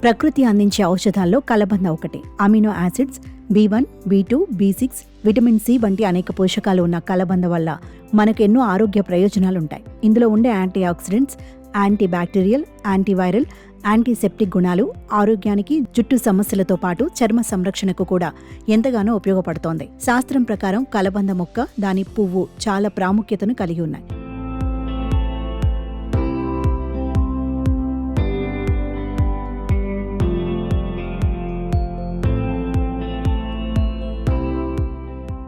ప్రకృతి అందించే ఔషధాల్లో కలబంద ఒకటి. Amino acids, B1, B2, B6, vitamin C వంటి అనేక పోషకాలు ఉన్న కలబంద వల్ల మనకు ఎన్నో ఆరోగ్య ప్రయోజనాలుంటాయి. ఇందులో ఉండే antioxidants, antibacterial, antiviral, antiseptic గుణాలు ఆరోగ్యానికి, జుట్టు సమస్యలతో పాటు చర్మ సంరక్షణకు కూడా ఎంతగానో ఉపయోగపడుతోంది. శాస్త్రం ప్రకారం కలబంద మొక్క, దాని పువ్వు చాలా ప్రాముఖ్యతను కలిగి ఉన్నాయి.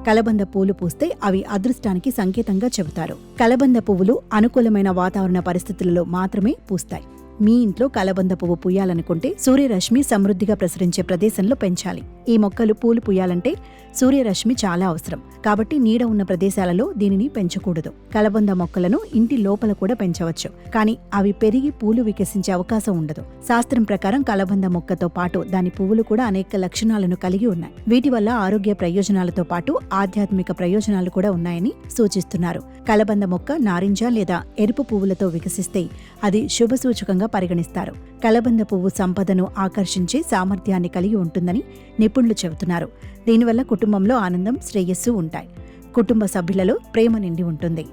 కలబంద పూలు పూస్తే అవి అదృష్టానికి సంకేతంగా చెబుతారు. కలబంద పువ్వులు అనుకూలమైన వాతావరణ పరిస్థితులలో మాత్రమే పూస్తాయి. మీ ఇంట్లో కలబంద పువ్వు పూయాలనుకుంటే సూర్యరశ్మి సమృద్ధిగా ప్రసరించే ప్రదేశంలో పెంచాలి. ఈ మొక్కలు పూలు పూయాలంటే సూర్యరశ్మి చాలా అవసరం. కాబట్టి నీడ ఉన్న ప్రదేశాలలో దీనిని పెంచకూడదు. కలబంద మొక్కలను ఇంటి లోపల కూడా పెంచవచ్చు, కానీ అవి పెరిగి పూలు వికసించే అవకాశం ఉండదు. శాస్త్రం ప్రకారం కలబంద మొక్కతో పాటు దాని పువ్వులు కూడా అనేక లక్షణాలను కలిగి ఉన్నాయి. వీటి వల్ల ఆరోగ్య ప్రయోజనాలతో పాటు ఆధ్యాత్మిక ప్రయోజనాలు కూడా ఉన్నాయని సూచిస్తున్నారు. కలబంద మొక్క నారింజ లేదా ఎరుపు పువ్వులతో వికసిస్తే అది శుభసూచకంగా పరిగణిస్తారు. కలబంద పువ్వు సంపదను ఆకర్షించే సామర్థ్యాన్ని కలిగి ఉంటుందని నిపుణులు చెబుతున్నారు. దీనివల్ల కుటుంబంలో ఆనందం, శ్రేయస్సు ఉంటాయి. కుటుంబ సభ్యులలో ప్రేమ నిండి ఉంటుంది.